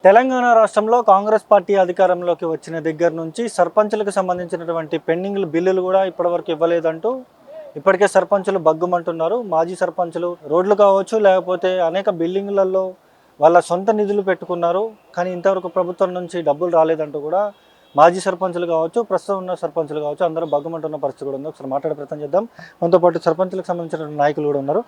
తెలంగాణ రాష్ట్రంలో కాంగ్రెస్ పార్టీ అధికారంలోకి వచ్చిన దగ్గర నుంచి సర్పంచులకు సంబంధించినటువంటి పెండింగ్ బిల్లులు కూడా ఇప్పటివరకు ఇవ్వలేదంటూ ఇప్పటికే సర్పంచులు బగ్గుమంటున్నారు. మాజీ సర్పంచులు రోడ్లు కావచ్చు, లేకపోతే అనేక బిల్డింగ్లలో వాళ్ళ సొంత నిధులు పెట్టుకున్నారు, కానీ ఇంతవరకు ప్రభుత్వం నుంచి డబ్బులు రాలేదంటూ కూడా మాజీ సర్పంచులు కావచ్చు, ప్రస్తుతం ఉన్న సర్పంచులు కావచ్చు, అందరూ బగ్గుమంటున్న పరిస్థితి కూడా ఉంది. ఒకసారి మాట్లాడే ప్రయత్నం చేద్దాం. మనతో పాటు సర్పంచులకు సంబంధించిన నాయకులు కూడా ఉన్నారు.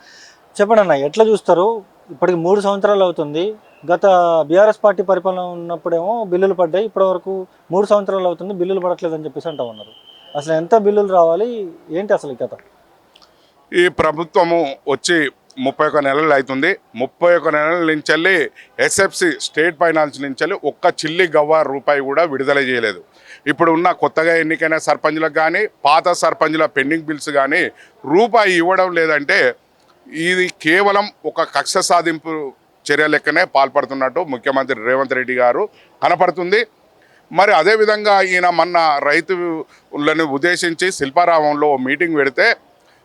చెప్పండి అన్న, ఎట్లా చూస్తారు? ఇప్పటికి 3 సంవత్సరాలు అవుతుంది. గత బీఆర్ఎస్ పార్టీ పరిపాలన ఉన్నప్పుడేమో బిల్లులు పడ్డాయి, ఇప్పటివరకు 3 సంవత్సరాలు అవుతుంది బిల్లులు పడట్లేదని చెప్పేసి అంటూ ఉన్నారు. అసలు ఎంత బిల్లులు రావాలి, ఏంటి అసలు ఈ కథ? ఈ ప్రభుత్వము వచ్చి 31 నెలలు అవుతుంది. 31 నెలల నుంచి ఎస్ఎఫ్సి స్టేట్ ఫైనాన్స్ నుంచి ఒక్క చిల్లి గవ్వ రూపాయి కూడా విడుదల చేయలేదు. ఇప్పుడు ఉన్న కొత్తగా ఎన్నికైన సర్పంచులకు కానీ, పాత సర్పంచుల పెండింగ్ బిల్స్ కానీ రూపాయి ఇవ్వడం లేదంటే ఇది కేవలం ఒక కక్ష సాధింపు చర్య లెక్కనే పాల్పడుతున్నట్టు ముఖ్యమంత్రి రేవంత్ రెడ్డి గారు కనపడుతుంది. మరి అదేవిధంగా ఈయన మొన్న రైతులను ఉద్దేశించి శిల్పారామంలో మీటింగ్ పెడితే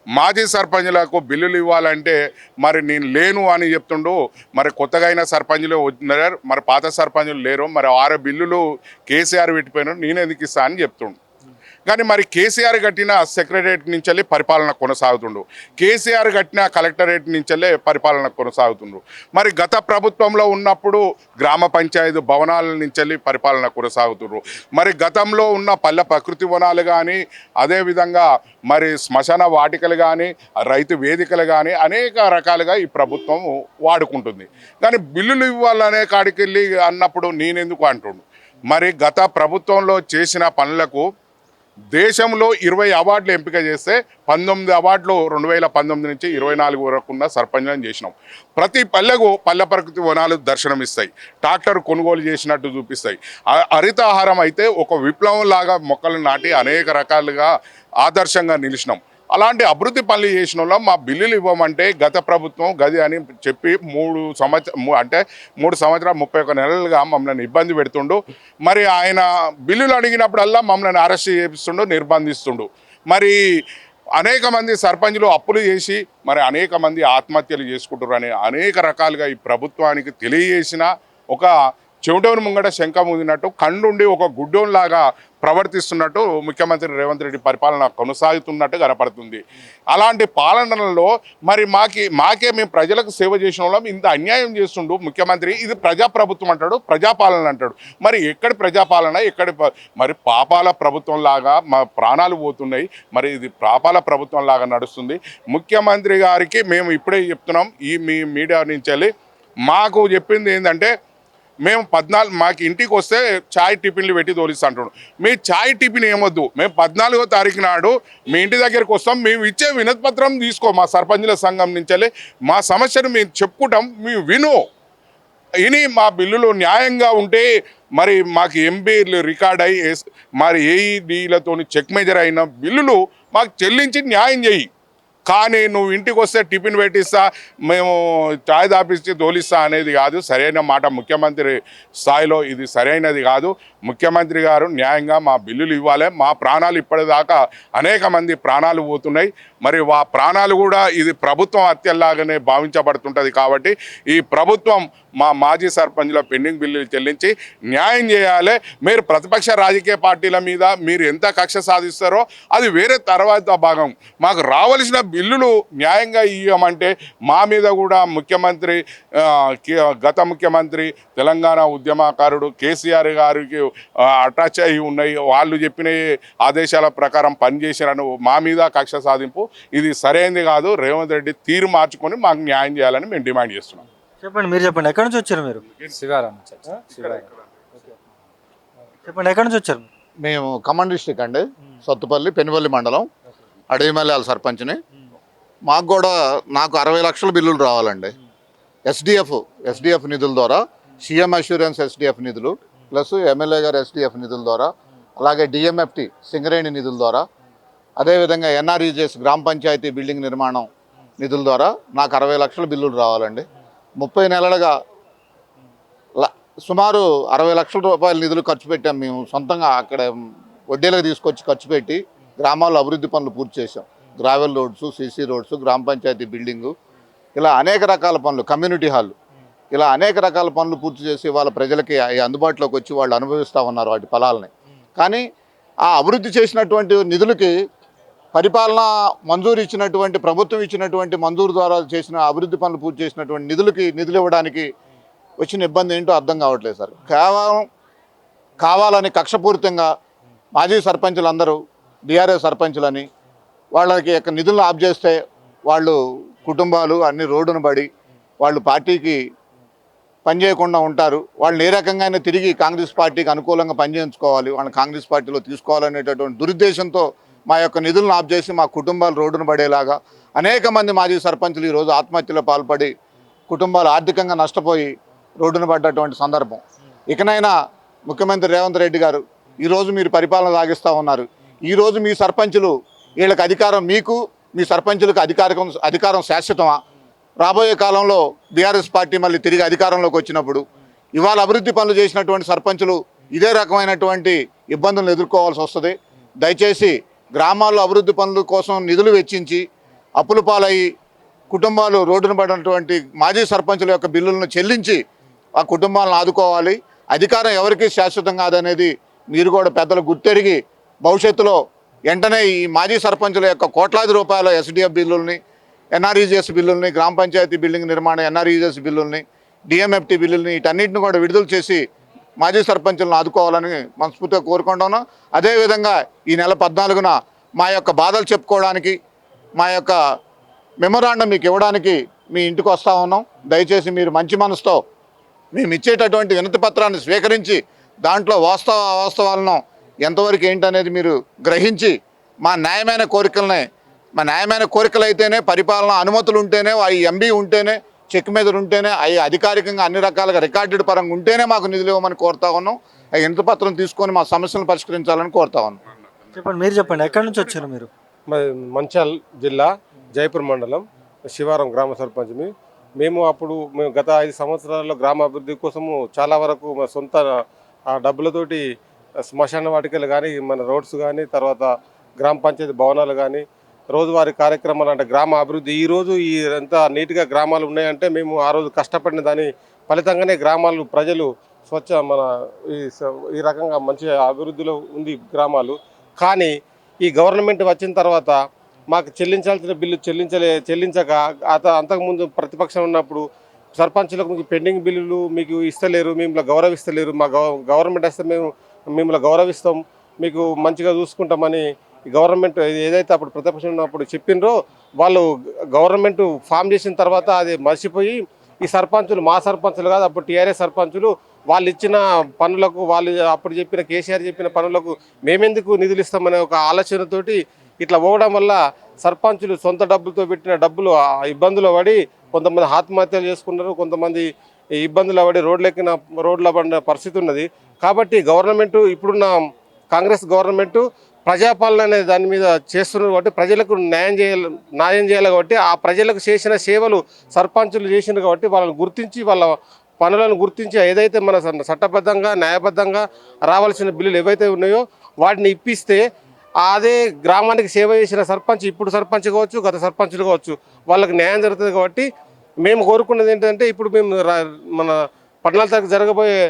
మాజీ సర్పంచులకు బిల్లులు ఇవ్వాలంటే మరి నేను లేను అని చెప్తుండు. మరి కొత్తగా అయిన సర్పంచులు ఉన్నారు, మరి పాత సర్పంచులు లేరు. మరి 6 బిల్లులు కేసీఆర్ పెట్టిపోయినారు, నేను ఎందుకు ఇస్తా అని చెప్తుండు. కానీ మరి కేసీఆర్ కట్టిన సెక్రటరేట్ నుంచి పరిపాలన కొనసాగుతుండు, కేసీఆర్ కట్టిన కలెక్టరేట్ నుంచి పరిపాలన కొనసాగుతుండ్రు. మరి గత ప్రభుత్వంలో ఉన్నప్పుడు గ్రామ పంచాయతీ భవనాల నుంచి పరిపాలన కొనసాగుతుండ్రు. మరి గతంలో ఉన్న పల్లె ప్రకృతి వనాలు కానీ, అదేవిధంగా మరి శ్మశాన వాటికలు కానీ, రైతు వేదికలు కానీ అనేక రకాలుగా ఈ ప్రభుత్వం వాడుకుంటుంది. కానీ బిల్లులు ఇవ్వాలనే కాడికి వెళ్ళి అన్నప్పుడు నేనెందుకు అంటుండు. మరి గత ప్రభుత్వంలో చేసిన పనులకు దేశంలో 20 అవార్డులు ఎంపిక చేస్తే 19 అవార్డులు 2019 నుంచి 24 వరకు ఉన్న సర్పంచులను చేసినాం. ప్రతి పల్లెకు పల్లె ప్రకృతి వనాలు దర్శనమిస్తాయి, ట్రాక్టర్ కొనుగోలు చేసినట్టు చూపిస్తాయి. హరితహారం అయితే ఒక విప్లవం లాగా మొక్కలు నాటి అనేక రకాలుగా ఆదర్శంగా నిలిచినాం. అలాంటి అభివృద్ధి పనులు చేసిన వాళ్ళం మా బిల్లులు ఇవ్వమంటే గత ప్రభుత్వం గది అని చెప్పి 3 సంవత్సరాలు 31 నెలలుగా మమ్మల్ని ఇబ్బంది పెడుతుండు. మరి ఆయన బిల్లులు అడిగినప్పుడల్లా మమ్మల్ని అరెస్ట్ చేపిస్తుండు, నిర్బంధిస్తుండు. మరి అనేక మంది సర్పంచులు అప్పులు చేసి మరి అనేక మంది ఆత్మహత్యలు చేసుకుంటారు అని అనేక రకాలుగా ఈ ప్రభుత్వానికి తెలియజేసిన ఒక చెవిటోని ముంగట శంఖం ఊదినట్టు కండుండి ఒక గుడ్డోన్లాగా ప్రవర్తిస్తున్నట్టు ముఖ్యమంత్రి రేవంత్ రెడ్డి పరిపాలన కొనసాగుతున్నట్టు కనపడుతుంది. అలాంటి పాలనలో మరి మాకే మేము ప్రజలకు సేవ చేసిన వాళ్ళం ఇంత అన్యాయం చేస్తుండు ముఖ్యమంత్రి. ఇది ప్రజాప్రభుత్వం అంటాడు, ప్రజాపాలన అంటాడు. మరి ఎక్కడి ప్రజాపాలన, ఎక్కడి మరి పాపాల ప్రభుత్వం లాగా మా ప్రాణాలు పోతున్నాయి. మరి ఇది పాపాల ప్రభుత్వం లాగా నడుస్తుంది. ముఖ్యమంత్రి గారికి మేము ఇప్పుడే చెప్తున్నాం, మీ మీడియా నుంచి వెళ్ళి మాకు చెప్పింది ఏంటంటే, మేము మాకు ఇంటికి వస్తే ఛాయ్ టిఫిన్లు పెట్టి తోలిస్తా అంటున్నాం. మీ ఛాయ్ టిఫిన్ ఏమొద్దు, మేము 14వ తారీఖు నాడు మీ ఇంటి దగ్గరికి వస్తాం, మేము ఇచ్చే వినతిపత్రం తీసుకో, మా సర్పంచుల సంఘం నుంచి మా సమస్యను మేము చెప్పుకుంటాం, మేము విని మా బిల్లులు న్యాయంగా ఉంటే మరి మాకు ఎంబీలు రికార్డ్ అయ్యి మరి ఏఈడీలతో చెక్ మెజర్ అయిన బిల్లులు మాకు చెల్లించి న్యాయం చేయి. కానీ నువ్వు ఇంటికి వస్తే టిఫిన్ పెట్టిస్తా, మేము చాయ్ దాపిస్తే తోలిస్తా అనేది కాదు సరైన మాట. ముఖ్యమంత్రి స్థాయిలో ఇది సరైనది కాదు. ముఖ్యమంత్రి గారు న్యాయంగా మా బిల్లులు ఇవ్వాలి. మా ప్రాణాలు ఇప్పటిదాకా అనేక మంది ప్రాణాలు పోతున్నాయి. మరి ఆ ప్రాణాలు కూడా ఇది ప్రభుత్వం హత్యలాగానే భావించబడుతుంటుంది. కాబట్టి ఈ ప్రభుత్వం మా మాజీ సర్పంచుల పెండింగ్ బిల్లులు చెల్లించి న్యాయం చేయాలి. మీరు ప్రతిపక్ష రాజకీయ పార్టీల మీద మీరు ఎంత కక్ష సాధిస్తారో అది వేరే తర్వాత భాగం. మాకు రావాల్సిన బిల్లులు న్యాయంగా ఇవ్వమంటే మా మీద కూడా గత ముఖ్యమంత్రి తెలంగాణ ఉద్యమకారుడు కేసీఆర్ గారికి అటాచ్ అయి ఉన్నాయి. వాళ్ళు చెప్పిన ఆదేశాల ప్రకారం పనిచేసినను మా మీద కక్ష సాధింపు ఇది సరైనది కాదు. రేవంత్ రెడ్డి తీరు మార్చుకొని మాకు న్యాయం చేయాలని మేము డిమాండ్ చేస్తున్నాం. చెప్పండి, మీరు చెప్పండి, ఎక్కడి నుంచి వచ్చారు మీరు? చెప్పండి, ఎక్కడి నుంచి వచ్చారు? మేము ఖమ్మం డిస్టిక్ అండి, సత్తుపల్లి పెనుపల్లి మండలం, అడవిమల్లాల సర్పంచ్ని. నాకు 60 లక్షల బిల్లులు రావాలండి. ఎస్డిఎఫ్ నిధుల ద్వారా, సీఎం అష్యూరెన్స్ ఎస్డిఎఫ్ నిధులు ప్లస్ ఎమ్మెల్యే గారు ఎస్డిఎఫ్ నిధుల ద్వారా, అలాగే డిఎంఎఫ్టి సింగరేణి నిధుల ద్వారా, అదేవిధంగా ఎన్ఆర్ఈజెస్ గ్రామ పంచాయతీ బిల్డింగ్ నిర్మాణం నిధుల ద్వారా నాకు 60 లక్షల బిల్లులు రావాలండి. 30 నెలలుగా సుమారు 60 లక్షల రూపాయల నిధులు ఖర్చు పెట్టాం. మేము సొంతంగా అక్కడ వడ్డీలకు తీసుకొచ్చి ఖర్చు పెట్టి గ్రామాల్లో అభివృద్ధి పనులు పూర్తి చేసాం. గ్రావెల్ రోడ్స్, సీసీ రోడ్స్, గ్రామ పంచాయతీ బిల్డింగు, ఇలా అనేక రకాల పనులు, కమ్యూనిటీ హాల్ ఇలా అనేక రకాల పనులు పూర్తి చేసి వాళ్ళ ప్రజలకి అవి అందుబాటులోకి వచ్చి వాళ్ళు అనుభవిస్తూ ఉన్నారు వాటి ఫలాలని. కానీ ఆ అభివృద్ధి చేసినటువంటి నిధులకి పరిపాలన మంజూరు ఇచ్చినటువంటి ప్రభుత్వం ఇచ్చినటువంటి మంజూరు ద్వారా చేసిన అభివృద్ధి పనులు పూర్తి చేసినటువంటి నిధులు ఇవ్వడానికి వచ్చిన ఇబ్బంది ఏంటో అర్థం కావట్లేదు సార్. కేవలం కావాలని కక్షపూరితంగా మాజీ సర్పంచులు అందరూ బీఆర్ఎస్ సర్పంచులని వాళ్ళకి యొక్క నిధులను ఆఫ్ చేస్తే వాళ్ళు కుటుంబాలు అన్ని రోడ్డున పడి వాళ్ళు పార్టీకి పనిచేయకుండా ఉంటారు. వాళ్ళని ఏ రకంగానే తిరిగి కాంగ్రెస్ పార్టీకి అనుకూలంగా పనిచేయించుకోవాలి, వాళ్ళని కాంగ్రెస్ పార్టీలో తీసుకోవాలనేటటువంటి దురుద్దేశంతో మా యొక్క నిధులను ఆఫ్ చేసి మా కుటుంబాలు రోడ్డున పడేలాగా అనేక మంది మాజీ సర్పంచులు ఈరోజు ఆత్మహత్యలో పాల్పడి కుటుంబాలు ఆర్థికంగా నష్టపోయి రోడ్డున పడ్డటువంటి సందర్భం. ఇకనైనా ముఖ్యమంత్రి రేవంత్ రెడ్డి గారు ఈరోజు మీరు పరిపాలన సాగిస్తూ ఉన్నారు. ఈరోజు మీ సర్పంచులు వీళ్ళకి అధికారం, మీకు మీ సర్పంచులకు అధికారం శాశ్వతమా? రాబోయే కాలంలో బీఆర్ఎస్ పార్టీ మళ్ళీ తిరిగి అధికారంలోకి వచ్చినప్పుడు ఇవాళ అభివృద్ధి పనులు చేసినటువంటి సర్పంచులు ఇదే రకమైనటువంటి ఇబ్బందులను ఎదుర్కోవాల్సి వస్తుంది. దయచేసి గ్రామాల్లో అభివృద్ధి పనుల కోసం నిధులు వెచ్చించి అప్పుల పాలయ్యి కుటుంబాలు రోడ్డున పడినటువంటి మాజీ సర్పంచుల యొక్క బిల్లులను చెల్లించి ఆ కుటుంబాలను ఆదుకోవాలి. అధికారం ఎవరికీ శాశ్వతం కాదనేది మీరు కూడా పెద్దలు గుర్తెరిగి భవిష్యత్తులో వెంటనే ఈ మాజీ సర్పంచుల యొక్క కోట్లాది రూపాయల ఎస్డిఎఫ్ బిల్లుల్ని, ఎన్ఆర్ఈజీఎస్ బిల్లుల్ని, గ్రామ పంచాయతీ బిల్డింగ్ నిర్మాణ ఎన్ఆర్ఈజీఎస్ బిల్లుల్ని, డిఎంఎఫ్టీ బిల్లుల్ని వీటన్నిటిని కూడా విడుదల చేసి మాజీ సర్పంచులను ఆదుకోవాలని మనస్ఫూర్తిగా కోరుకుంటున్నాం. అదేవిధంగా ఈ నెల 14న మా యొక్క బాధలు చెప్పుకోవడానికి మా యొక్క మెమొరాండం మీకు ఇవ్వడానికి మీ ఇంటికి వస్తూ ఉన్నాం. దయచేసి మీరు మంచి మనసుతో మేము ఇచ్చేటటువంటి వినతి పత్రాన్ని స్వీకరించి దాంట్లో వాస్తవాలను ఎంతవరకు ఏంటనేది మీరు గ్రహించి మా న్యాయమైన కోరికలు అయితేనే, పరిపాలన అనుమతులు ఉంటేనే, అవి ఎంబీ ఉంటేనే, చెక్ మీద ఉంటేనే, అవి అధికారికంగా అన్ని రకాలుగా రికార్డెడ్ పరంగా ఉంటేనే మాకు నిధులు ఇవ్వమని కోరుతా ఉన్నాం. ఆ వినతి పత్రం తీసుకొని మా సమస్యలను పరిష్కరించాలని కోరుతా ఉన్నాం. చెప్పండి, మీరు చెప్పండి, ఎక్కడి నుంచి వచ్చారు మీరు? మంచిర్యాల జిల్లా జైపూర్ మండలం శివారం గ్రామ సర్పంచ్ని. మేము గత 5 సంవత్సరాల్లో గ్రామాభివృద్ధి కోసము చాలా వరకు మా సొంత డబ్బులతోటి శ్మశాన వాటికలు కానీ, మన రోడ్స్ కానీ, తర్వాత గ్రామ పంచాయతీ భవనాలు కానీ, రోజువారీ కార్యక్రమాలు అంటే గ్రామ అభివృద్ధి. ఈరోజు ఎంత నీట్గా గ్రామాలు ఉన్నాయంటే మేము ఆ రోజు కష్టపడిన దాని ఫలితంగానే ప్రజలు ఈ రకంగా మంచి అభివృద్ధిలో ఉంది గ్రామాలు. కానీ ఈ గవర్నమెంట్ వచ్చిన తర్వాత మాకు చెల్లించాల్సిన బిల్లు చెల్లించక అంతకుముందు ప్రతిపక్షం ఉన్నప్పుడు సర్పంచులకు మీకు పెండింగ్ బిల్లులు మీకు ఇస్తలేరు, మిమ్మల్ని గౌరవిస్తలేరు, మా గవర్నమెంట్ వస్తే మేము మిమ్మల్ని గౌరవిస్తాం, మీకు మంచిగా చూసుకుంటామని గవర్నమెంట్ ఏదైతే అప్పుడు ప్రతిపక్షం ఉన్నప్పుడు చెప్పినరో వాళ్ళు గవర్నమెంట్ ఫామ్ చేసిన తర్వాత అది మర్చిపోయి ఈ సర్పంచులు మా సర్పంచులు కాదు, అప్పుడు టీఆర్ఎస్ సర్పంచులు వాళ్ళు ఇచ్చిన పనులకు, వాళ్ళు అప్పుడు చెప్పిన కేసీఆర్ చెప్పిన పనులకు మేమెందుకు నిధులు ఇస్తామనే ఒక ఆలోచనతోటి ఇట్లా పోవడం వల్ల సర్పంచులు సొంత డబ్బులతో పెట్టిన డబ్బులు ఇబ్బందులు పడి కొంతమంది ఆత్మహత్యలు చేసుకున్నారు, కొంతమంది ఇబ్బందులు పడి రోడ్ల పడిన పరిస్థితి ఉన్నది. కాబట్టి గవర్నమెంట్ ఇప్పుడున్న కాంగ్రెస్ గవర్నమెంట్ ప్రజాపాలన అనే దాని మీద చేస్తున్నారు కాబట్టి ప్రజలకు న్యాయం చేయాలి కాబట్టి ఆ ప్రజలకు చేసిన సేవలు సర్పంచులు చేసినారు కాబట్టి వాళ్ళని గుర్తించి వాళ్ళ పనులను గుర్తించి ఏదైతే మన చట్టబద్ధంగా న్యాయబద్ధంగా రావాల్సిన బిల్లులు ఏవైతే ఉన్నాయో వాటిని ఇప్పిస్తే అదే గ్రామానికి సేవ చేసిన సర్పంచ్, ఇప్పుడు సర్పంచ్ కావచ్చు, గత సర్పంచులు కావచ్చు, వాళ్ళకి న్యాయం జరుగుతుంది. కాబట్టి మేము కోరుకున్నది ఏంటంటే ఇప్పుడు మేము మన 14 తారీఖు జరగబోయే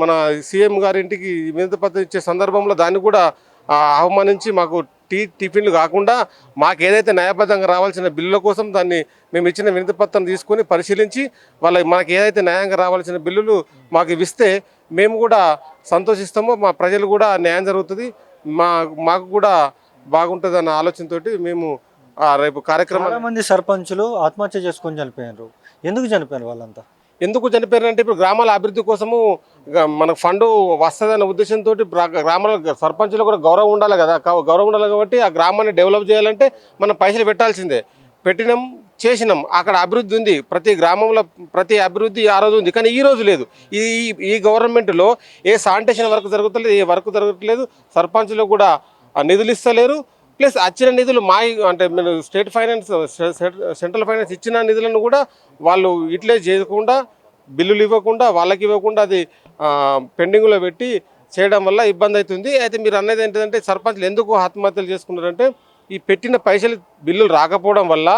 మన సీఎం గారింటికి వినతి పత్రం ఇచ్చే సందర్భంలో దాన్ని కూడా ఆహ్వానించి మాకు టిఫిన్లు కాకుండా మాకు ఏదైతే న్యాయబద్ధంగా రావాల్సిన బిల్లుల కోసం దాన్ని మేము ఇచ్చిన వినతి పత్రం తీసుకొని పరిశీలించి మనకి ఏదైతే న్యాయంగా రావాల్సిన బిల్లులు మాకు ఇస్తే మేము కూడా సంతోషిస్తామో, మా ప్రజలు కూడా న్యాయం జరుగుతుంది, మాకు కూడా బాగుంటుంది అన్న ఆలోచనతోటి మేము రేపు కార్యక్రమం. చాలా మంది సర్పంచులు ఆత్మహత్య చేసుకొని చనిపోయారు. ఎందుకు చనిపోయారు వాళ్ళంతా? ఎందుకు చనిపోయారంటే ఇప్పుడు గ్రామాల అభివృద్ధి కోసము మనకు ఫండ్ వస్తుందన్న ఉద్దేశంతో గ్రామాల సర్పంచులు కూడా గౌరవం ఉండాలి కదా, గౌరవం ఉండాలి కాబట్టి ఆ గ్రామాన్ని డెవలప్ చేయాలంటే మనం పైసలు పెట్టాల్సిందే. పెట్టినాం, చేసినాం, అక్కడ అభివృద్ధి ఉంది, ప్రతి గ్రామంలో ప్రతి అభివృద్ధి ఆ రోజు ఉంది. కానీ ఈ రోజు లేదు. ఈ గవర్నమెంట్లో ఏ శానిటేషన్ వర్క్ జరుగుతలేదు, ఏ వర్క్ జరగట్లేదు, సర్పంచులు కూడా నిధులు ఇస్తలేరు. ప్లస్ వచ్చిన నిధులు అంటే మీరు స్టేట్ ఫైనాన్స్, సెంట్రల్ ఫైనాన్స్ ఇచ్చిన నిధులను కూడా వాళ్ళు యూటిలైజ్ చేయకుండా, బిల్లులు ఇవ్వకుండా, వాళ్ళకి ఇవ్వకుండా అది పెండింగ్లో పెట్టి చేయడం వల్ల ఇబ్బంది అవుతుంది. అయితే మీరు అన్నది ఏంటంటే సర్పంచులు ఎందుకు ఆత్మహత్యలు చేసుకున్నారంటే ఈ పెట్టిన పైసలు బిల్లులు రాకపోవడం వల్ల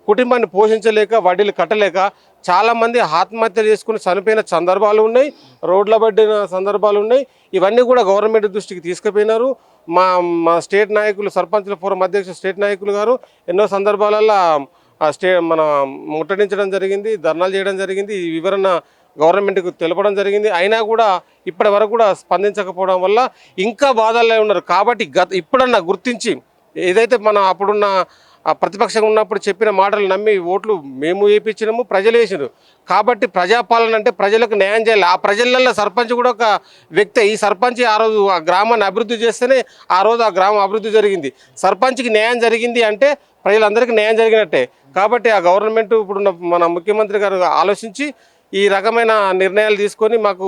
కుటుంబాన్ని పోషించలేక వడ్డీలు కట్టలేక చాలామంది ఆత్మహత్య చేసుకుని చనిపోయిన సందర్భాలు ఉన్నాయి, రోడ్ల పడిన సందర్భాలు ఉన్నాయి. ఇవన్నీ కూడా గవర్నమెంట్ దృష్టికి తీసుకుపోయినారు. మా మా స్టేట్ నాయకులు, సర్పంచుల ఫోరం అధ్యక్షులు స్టేట్ నాయకులు గారు ఎన్నో సందర్భాలలో మన ముట్టడించడం జరిగింది, ధర్నాలు చేయడం జరిగింది, ఈ వివరణ గవర్నమెంట్కు తెలపడం జరిగింది. అయినా కూడా ఇప్పటి వరకు కూడా స్పందించకపోవడం వల్ల ఇంకా బాధల్లో ఉన్నారు. కాబట్టి ఇప్పుడన్నా గుర్తించి ఏదైతే మన అప్పుడున్న ప్రతిపక్షంగా ఉన్నప్పుడు చెప్పిన మాటలు నమ్మి ఓట్లు మేము వేయించినాము, ప్రజలు వేసినారు. కాబట్టి ప్రజాపాలన అంటే ప్రజలకు న్యాయం చేయాలి. ఆ ప్రజలలో సర్పంచ్ కూడా ఒక వ్యక్తి. ఈ సర్పంచ్ ఆ రోజు ఆ గ్రామాన్ని అభివృద్ధి చేస్తేనే ఆ రోజు ఆ గ్రామం అభివృద్ధి జరిగింది. సర్పంచ్కి న్యాయం జరిగింది అంటే ప్రజలందరికీ న్యాయం జరిగినట్టే. కాబట్టి ఆ గవర్నమెంట్ ఇప్పుడున్న మన ముఖ్యమంత్రి గారు ఆలోచించి ఈ రకమైన నిర్ణయాలు తీసుకొని మాకు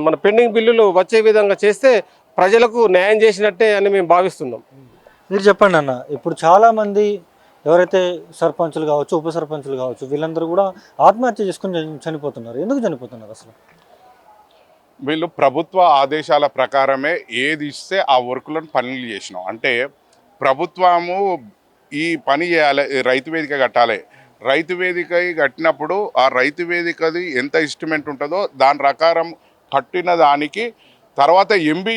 మన పెండింగ్ బిల్లులు వచ్చే విధంగా చేస్తే ప్రజలకు న్యాయం చేసినట్టే అని మేము భావిస్తున్నాం. మీరు చెప్పండి అన్న, ఇప్పుడు చాలామంది ఎవరైతే సర్పంచులు కావచ్చు, ఉప సర్పంచులు కావచ్చు, వీళ్ళందరూ కూడా ఆత్మహత్య చేసుకుని చనిపోతున్నారు. ఎందుకు చనిపోతున్నారు అసలు? వీళ్ళు ప్రభుత్వ ఆదేశాల ప్రకారమే ఏది ఇస్తే ఆ వర్కులను పనులు చేసినాం. అంటే ప్రభుత్వము ఈ పని చేయాలి, రైతు వేదిక కట్టాలి. రైతు వేదిక కట్టినప్పుడు ఆ రైతు వేదికది ఎంత ఎస్టిమేట్ ఉంటుందో దాని ప్రకారం కట్టిన దానికి తర్వాత ఎంబీ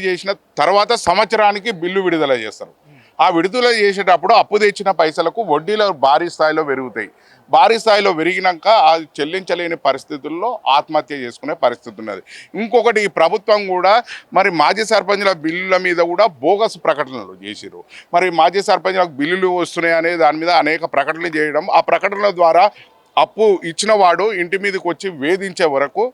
చేసిన తర్వాత సంవత్సరానికి బిల్లు విడుదల చేస్తారు. ఆ విడుదల చేసేటప్పుడు అప్పు తెచ్చిన పైసలకు వడ్డీలు భారీ స్థాయిలో పెరుగుతాయి. భారీ స్థాయిలో పెరిగినాక అది చెల్లించలేని పరిస్థితుల్లో ఆత్మహత్య చేసుకునే పరిస్థితి ఉన్నది. ఇంకొకటి, ఈ ప్రభుత్వం కూడా మరి మాజీ సర్పంచుల బిల్లుల మీద కూడా బోగస్ ప్రకటనలు చేసిరు. మరి మాజీ సర్పంచులకు బిల్లులు వస్తున్నాయి అనే దాని మీద అనేక ప్రకటనలు చేయడం, ఆ ప్రకటనల ద్వారా అప్పు ఇచ్చిన వాడు ఇంటి మీదకి వచ్చి వేధించే వరకు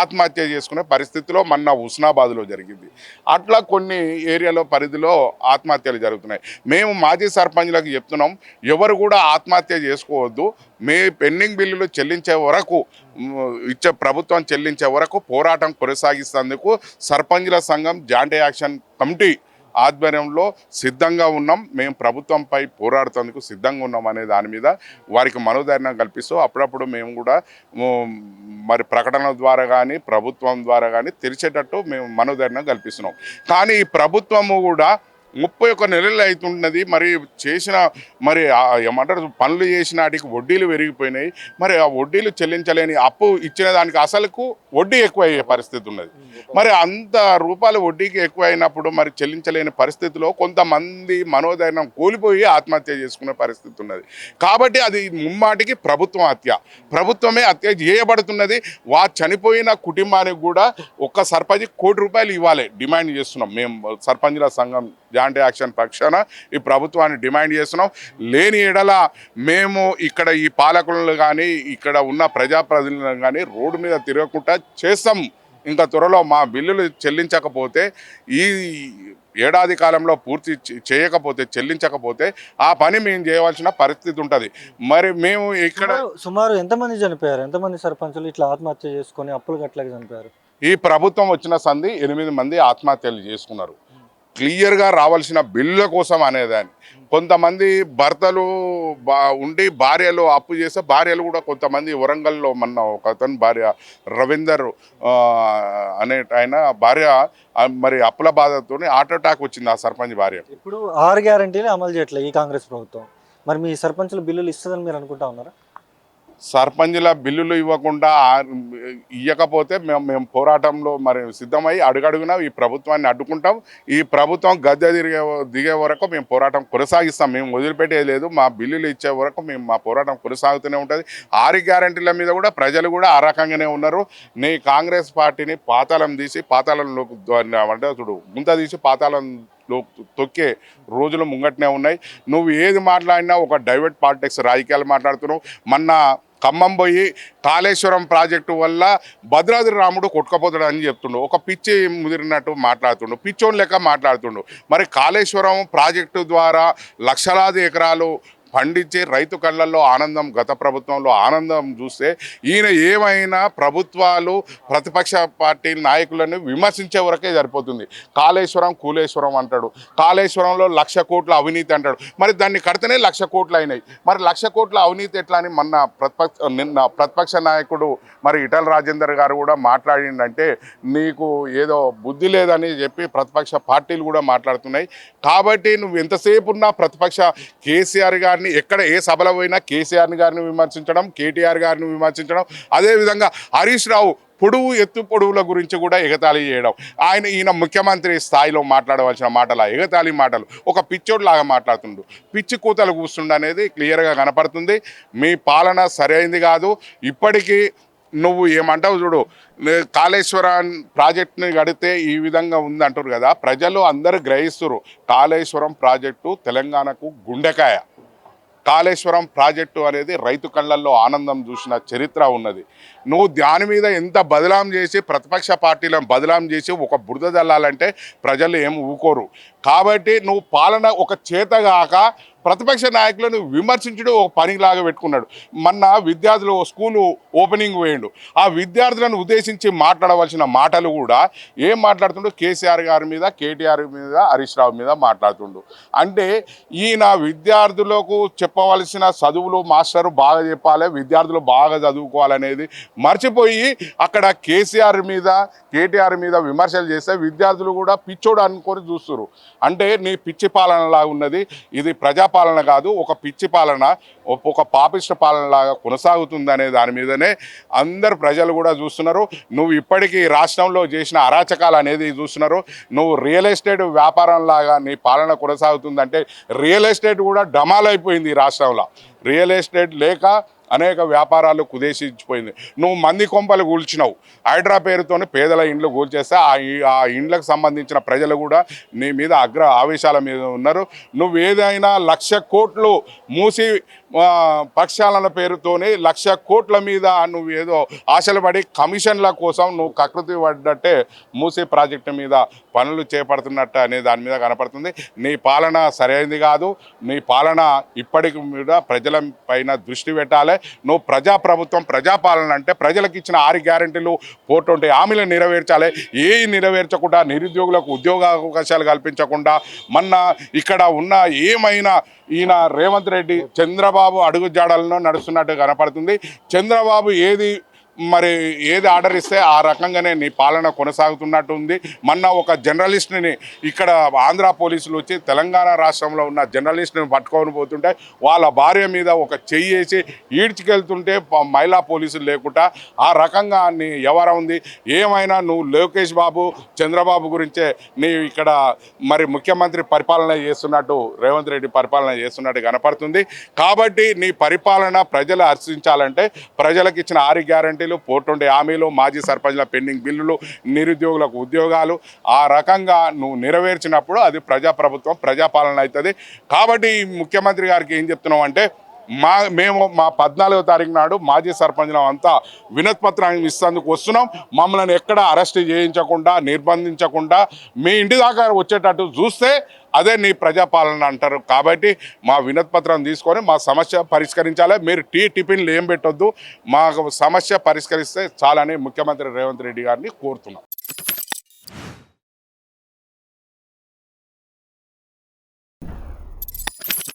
ఆత్మహత్య చేసుకునే పరిస్థితిలో మొన్న హుస్నాబాద్లో జరిగింది. అట్లా కొన్ని ఏరియాలో పరిధిలో ఆత్మహత్యలు జరుగుతున్నాయి. మేము మాజీ సర్పంచ్లకు చెప్తున్నాం, ఎవరు కూడా ఆత్మహత్య చేసుకోవద్దు. పెండింగ్ బిల్లులు చెల్లించే వరకు ప్రభుత్వం చెల్లించే వరకు పోరాటం కొనసాగిస్తేందుకు సర్పంచ్ల సంఘం జాయింట్ యాక్షన్ కమిటీ ఆధ్వర్యంలో సిద్ధంగా ఉన్నాం. మేము ప్రభుత్వంపై పోరాడుతందుకు సిద్ధంగా ఉన్నాం అనే దాని మీద వారికి మనోధైర్యం కల్పిస్తూ అప్పుడప్పుడు మేము కూడా మరి ప్రకటనల ద్వారా కానీ ప్రభుత్వం ద్వారా కానీ తెరిచేటట్టు మేము మనోధైర్యం కల్పిస్తున్నాం. కానీ ఈ ప్రభుత్వము కూడా 31 నెలలు అవుతున్నది. మరి చేసిన మరి ఏమంటారు పనులు చేసిన వాటికి వడ్డీలు పెరిగిపోయినాయి. మరి ఆ వడ్డీలు చెల్లించలేని, అప్పు ఇచ్చిన దానికి అసలుకు వడ్డీ ఎక్కువ అయ్యే పరిస్థితి ఉన్నది. మరి అంత రూపాయలు వడ్డీకి ఎక్కువ అయినప్పుడు మరి చెల్లించలేని పరిస్థితిలో కొంతమంది మనోధైర్యం కోల్పోయి ఆత్మహత్య చేసుకునే పరిస్థితి ఉన్నది. కాబట్టి అది ముమ్మాటికి ప్రభుత్వమే హత్య చేయబడుతున్నది. చనిపోయిన కుటుంబానికి కూడా ఒక్క సర్పంచ్ ₹1 ఇవ్వాలి డిమాండ్ చేస్తున్నాం. మేము సర్పంచ్ల సంఘం జాయింట్ యాక్షన్ పక్షాన ఈ ప్రభుత్వాన్ని డిమాండ్ చేస్తున్నాం. లేని ఎడల మేము ఇక్కడ ఈ పాలకులను కానీ ఇక్కడ ఉన్న ప్రజాప్రతినిధులను కానీ రోడ్డు మీద తిరగకుండా చేస్తాం. ఇంకా త్వరలో మా బిల్లులు చెల్లించకపోతే, ఈ ఏడాది కాలంలో పూర్తి చెల్లించకపోతే ఆ పని మేము చేయవలసిన పరిస్థితి ఉంటుంది. మరి మేము ఇక్కడ సుమారు ఎంతమంది చనిపోయారు? ఎంతమంది సర్పంచులు ఇట్లా ఆత్మహత్య చేసుకొని అప్పులు కట్టలేక చనిపోయారు? ఈ ప్రభుత్వం వచ్చిన సంధి 8 మంది ఆత్మహత్యలు చేసుకున్నారు. క్లియర్గా రావాల్సిన బిల్లుల కోసం అనేదాన్ని. కొంతమంది భర్తలు ఉండి భార్యలు అప్పు చేస్తే భార్యలు కూడా కొంతమంది వరంగల్లో మొన్న ఒక అతను భార్య రవీందర్ అనే ఆయన భార్య మరి అప్పుల బాధతో హార్ట్ అటాక్ వచ్చింది ఆ సర్పంచ్ భార్య. ఇప్పుడు 6 గ్యారెంటీలు అమలు చేయట్లేదు ఈ కాంగ్రెస్ ప్రభుత్వం. మరి మీ సర్పంచుల బిల్లులు ఇస్తుందని మీరు అనుకుంటా ఉన్నారా? సర్పంచుల బిల్లులు ఇవ్వకపోతే మేము పోరాటంలో మరి సిద్ధమై అడుగడుగునా ఈ ప్రభుత్వాన్ని అడ్డుకుంటాం. ఈ ప్రభుత్వం గద్దె దిగే వరకు మేము పోరాటం కొనసాగిస్తాం. మేము వదిలిపెట్టేది లేదు. మా బిల్లులు ఇచ్చే వరకు మేము మా పోరాటం కొనసాగుతూనే ఉంటుంది. 6 గ్యారెంటీల మీద కూడా ప్రజలు కూడా ఆ రకంగానే ఉన్నారు. నీ కాంగ్రెస్ పార్టీని పాతాళం తీసి పాతాళంలోకి అంటే చూడు గుంత తీసి పాతాళం తొక్కే రోజులు ముంగట్నే ఉన్నాయి. నువ్వు ఏది మాట్లాడినా ఒక డైవర్ట్ పాలిటిక్స్ రాజకీయాలు మాట్లాడుతున్నావు. మొన్న ఖమ్మం పోయి కాళేశ్వరం ప్రాజెక్టు వల్ల భద్రాద్రి రాముడు కొట్టుకపోతాడు అని చెప్తుండు. ఒక పిచ్చి ముదిరినట్టు మాట్లాడుతుండు, పిచ్చోని లెక్క మాట్లాడుతుండు. మరి కాళేశ్వరం ప్రాజెక్టు ద్వారా లక్షలాది ఎకరాలు పండించే రైతు కళ్ళల్లో ఆనందం, గత ప్రభుత్వంలో ఆనందం చూస్తే ఈయన ఏమైనా ప్రభుత్వాలు ప్రతిపక్ష పార్టీ నాయకులను విమర్శించే వరకే సరిపోతుంది. కాళేశ్వరం కూలేశ్వరం అంటాడు, కాళేశ్వరంలో 1,00,000 కోట్ల అవినీతి అంటాడు. మరి దాన్ని కడితేనే 1,00,000 కోట్లు అయినాయి. మరి 1,00,000 కోట్ల అవినీతి ఎట్లా అని నిన్న ప్రతిపక్ష నాయకుడు మరి ఈటెల రాజేందర్ గారు కూడా మాట్లాడిందంటే నీకు ఏదో బుద్ధి లేదని చెప్పి ప్రతిపక్ష పార్టీలు కూడా మాట్లాడుతున్నాయి. కాబట్టి నువ్వు ఎంతసేపు ఉన్నా ప్రతిపక్ష కేసీఆర్ గారిని గారిని ఎక్కడ ఏ సభలో పోయినా కేసీఆర్ గారిని విమర్శించడం, కేటీఆర్ గారిని విమర్శించడం, అదేవిధంగా హరీష్ రావు ఎత్తు పొడవుల గురించి కూడా ఎగతాళి చేయడం, ఈయన ముఖ్యమంత్రి స్థాయిలో మాట్లాడవలసిన మాటల ఎగతాళి మాటలు, ఒక పిచ్చోడ్లాగా మాట్లాడుతుండు, పిచ్చి కూతలు కూస్తుండ అనేది క్లియర్గా కనపడుతుంది. మీ పాలన సరైంది కాదు. ఇప్పటికీ నువ్వు ఏమంటావు చూడు, కాళేశ్వరం ప్రాజెక్టుని కడితే ఈ విధంగా ఉంది అంటారు కదా, ప్రజలు అందరూ గ్రహిస్తున్నారు. కాళేశ్వరం ప్రాజెక్టు తెలంగాణకు గుండెకాయ. కాళేశ్వరం ప్రాజెక్టు అనేది రైతు కళ్ళల్లో ఆనందం చూసిన చరిత్ర ఉన్నది. నువ్వు దాని మీద ఎంత బదలాం చేసి, ప్రతిపక్ష పార్టీలను బదలాం చేసి ఒక బురద జల్లాలంటే ప్రజలు ఏం ఊకోరు. కాబట్టి నువ్వు పాలన ఒక చేతగాక ప్రతిపక్ష నాయకులను విమర్శించడం ఒక పనిలాగా పెట్టుకున్నాడు. మొన్న విద్యార్థులు స్కూలు ఓపెనింగ్ పోయిండు, ఆ విద్యార్థులను ఉద్దేశించి మాట్లాడవలసిన మాటలు కూడా ఏం మాట్లాడుతుండో కేసీఆర్ గారి మీద, కేటీఆర్ మీద, హరీష్ రావు మీద మాట్లాడుతుండు. అంటే ఈయన విద్యార్థులకు చెప్పవలసిన చదువులు మాస్టరు బాగా చెప్పాలి, విద్యార్థులు బాగా చదువుకోవాలనేది మర్చిపోయి అక్కడ కేసీఆర్ మీద, కేటీఆర్ మీద విమర్శలు చేస్తే విద్యార్థులు కూడా పిచ్చోడు అనుకొని చూస్తున్నారు. అంటే నీ పిచ్చి పాలనలా ఉన్నది. ఇది ప్రజాపాలన కాదు, ఒక పిచ్చి పాలన, ఒక పాపిష్ట పాలనలాగా కొనసాగుతుంది అనే దాని మీదనే అందరు ప్రజలు కూడా చూస్తున్నారు. నువ్వు ఇప్పటికీ రాష్ట్రంలో చేసిన అరాచకాలు అనేది చూస్తున్నారు. నువ్వు రియల్ ఎస్టేట్ వ్యాపారంలాగా నీ పాలన కొనసాగుతుందంటే రియల్ ఎస్టేట్ కూడా డమాలైపోయింది ఈ రాష్ట్రంలో. రియల్ ఎస్టేట్ లేక అనేక వ్యాపారాలు కుదేశించిపోయింది. నువ్వు మంది కొంపలు కూల్చినావు, హైడ్రా పేరుతోని పేదల ఇండ్లు కూల్చేస్తే ఆ ఇండ్లకు సంబంధించిన ప్రజలు కూడా నీ మీద ఆవేశాల మీద ఉన్నారు. నువ్వు ఏదైనా 1,00,000 కోట్లు మూసి పక్షాలన పేరుతోని 1,00,000 కోట్ల మీద నువ్వు ఏదో ఆశలు పడి కమిషన్ల కోసం నువ్వు కకృతి పడ్డట్టే మూసీ ప్రాజెక్టు మీద పనులు చేపడుతున్నట్టు అనే దాని మీద కనపడుతుంది. నీ పాలన సరైనది కాదు. నీ పాలన ఇప్పటికి మీద ప్రజల పైన దృష్టి పెట్టాలి. నువ్వు ప్రజాప్రభుత్వం, ప్రజాపాలన అంటే ప్రజలకు ఇచ్చిన 6 గ్యారెంటీలు, 420 హామీలను నెరవేర్చాలి. నెరవేర్చకుండా, నిరుద్యోగులకు ఉద్యోగ అవకాశాలు కల్పించకుండా, మొన్న ఇక్కడ ఉన్న ఏమైనా ఈయన రేవంత్ రెడ్డి చంద్రబాబు అడుగు జాడలను నడుస్తున్నట్టు కనపడుతుంది. చంద్రబాబు ఏది ఆర్డర్ ఇస్తే ఆ రకంగానే నీ పాలన కొనసాగుతున్నట్టు ఉంది. మొన్న ఒక జర్నలిస్ట్ని ఇక్కడ ఆంధ్ర పోలీసులు వచ్చి తెలంగాణ రాష్ట్రంలో ఉన్న జర్నలిస్ట్ని పట్టుకొని పోతుంటే వాళ్ళ భార్య మీద ఒక చెయ్యి వేసి ఈడ్చుకెళ్తుంటే మహిళా పోలీసులు లేకుండా ఆ రకంగా నీ వ్యవహారం ఉంది. ఏమైనా నువ్వు లోకేష్ బాబు, చంద్రబాబు గురించే నీ ఇక్కడ ముఖ్యమంత్రి పరిపాలన చేస్తున్నట్టు, రేవంత్ రెడ్డి పరిపాలన చేస్తున్నట్టు కనపడుతుంది. కాబట్టి నీ పరిపాలన ప్రజలు హర్షించాలంటే ప్రజలకు ఇచ్చిన 6 గ్యారెంటీలు, 420 హామీలు, మాజీ సర్పంచ్ల పెండింగ్ బిల్లులు, నిరుద్యోగులకు ఉద్యోగాలు ఆ రకంగా నువ్వు నెరవేర్చినప్పుడు అది ప్రజాప్రభుత్వం, ప్రజాపాలన అవుతుంది. కాబట్టి ముఖ్యమంత్రి గారికి ఏం చెప్తున్నాం అంటే, మేము 14వ తారీఖు నాడు మాజీ సర్పంచ్లం అంతా వినతిపత్రాన్ని ఇస్తేందుకు వస్తున్నాం. మమ్మల్ని ఎక్కడ అరెస్ట్ చేయించకుండా, నిర్బంధించకుండా మీ ఇంటి దాకా వచ్చేటట్టు చూస్తే అదే నీ ప్రజాపాలన అంటారు. కాబట్టి మా వినతిపత్రం తీసుకొని మా సమస్య పరిష్కరించాలి. మీరు టిఫిన్లు ఏం పెట్టొద్దు, మా సమస్య పరిష్కరిస్తే చాలని ముఖ్యమంత్రి రేవంత్ రెడ్డి గారిని కోరుతున్నాం.